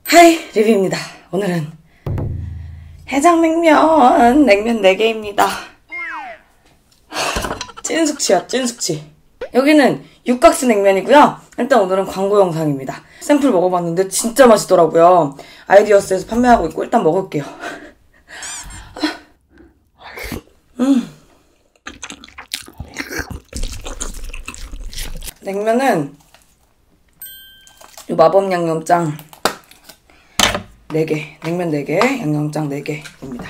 하이, 리뷰입니다. 오늘은 해장냉면, 냉면 4개입니다. 찐숙취야, 찐숙취. 여기는 육각스 냉면이고요. 일단 오늘은 광고 영상입니다. 샘플 먹어봤는데 진짜 맛있더라고요. 아이디어스에서 판매하고 있고 일단 먹을게요. 냉면은 이 마법 양념장 4개, 냉면 4개, 양념장 4개입니다.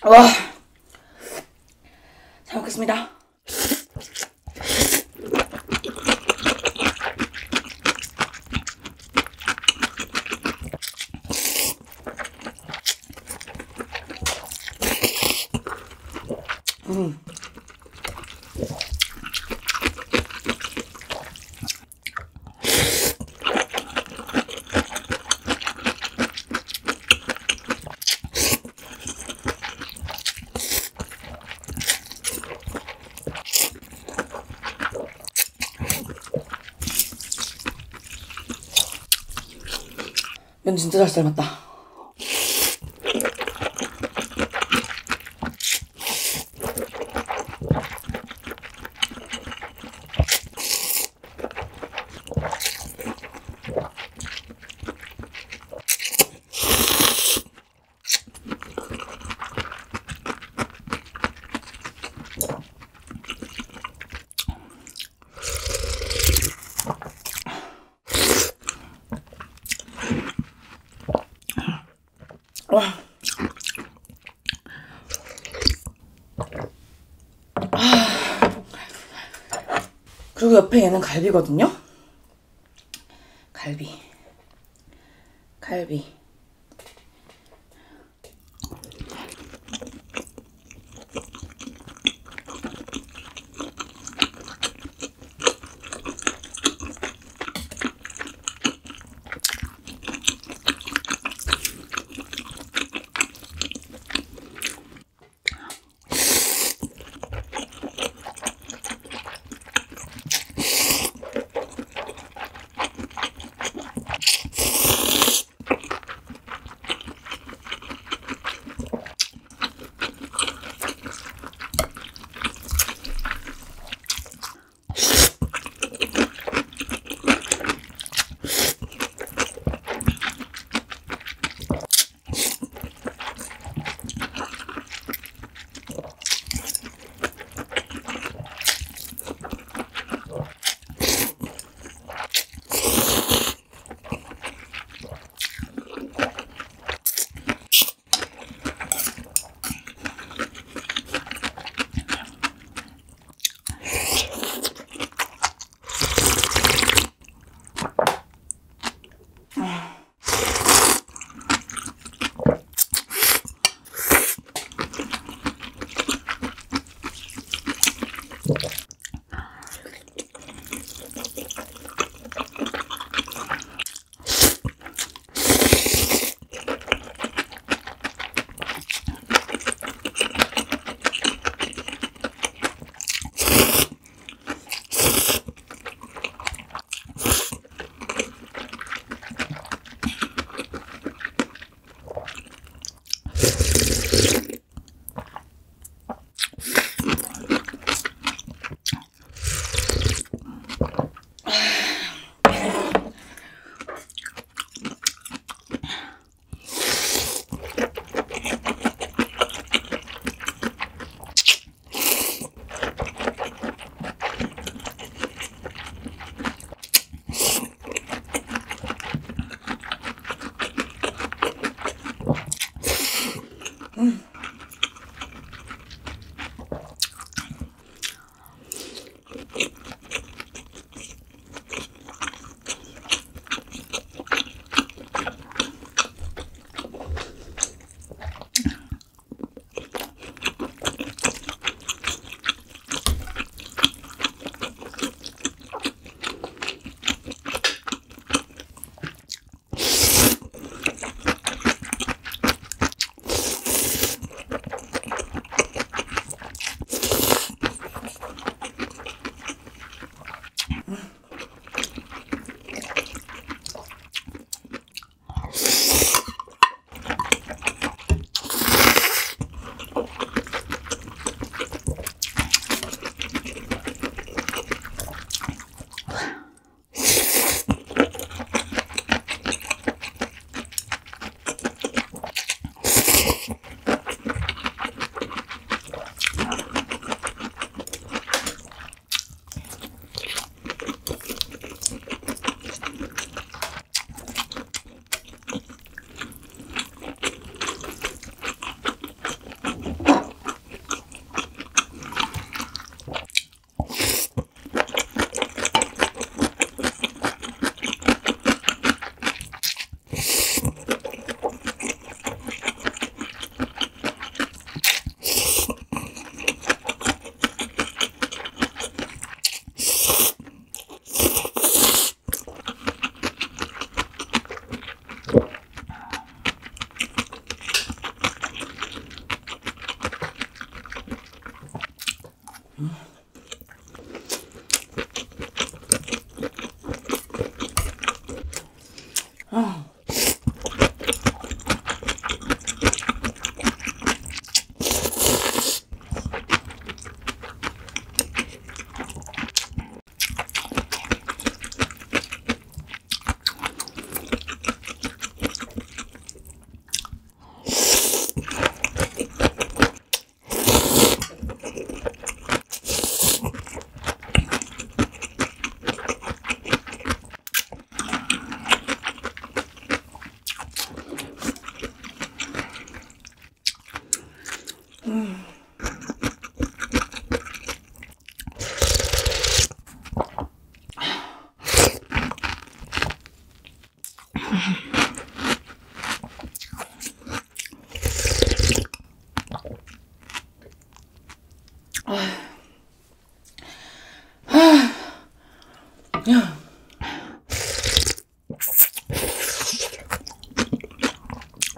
와, 잘 먹겠습니다. 면 진짜 잘 삶았다. 그리고 옆에 얘는 갈비거든요? 갈비.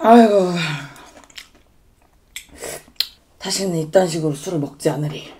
아이고, 다시는 이딴 식으로 술을 먹지 않으리.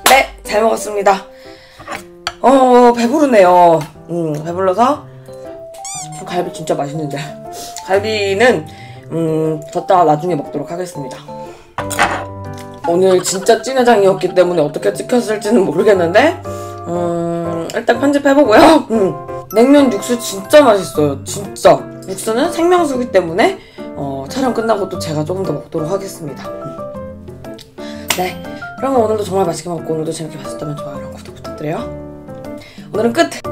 네, 잘 먹었습니다. 배부르네요. 배불러서 갈비 진짜 맛있는데 갈비는 뒀다가 나중에 먹도록 하겠습니다. 오늘 진짜 찐해장이었기 때문에 어떻게 찍혔을지는 모르겠는데 일단 편집해보고요. 냉면 육수 진짜 맛있어요. 진짜 육수는 생명수기 때문에 촬영 끝나고 또 제가 조금 더 먹도록 하겠습니다. 네, 그러면 오늘도 정말 맛있게 먹고 오늘도 재밌게 봤었다면 좋아요랑 구독 부탁드려요. 오늘은 끝!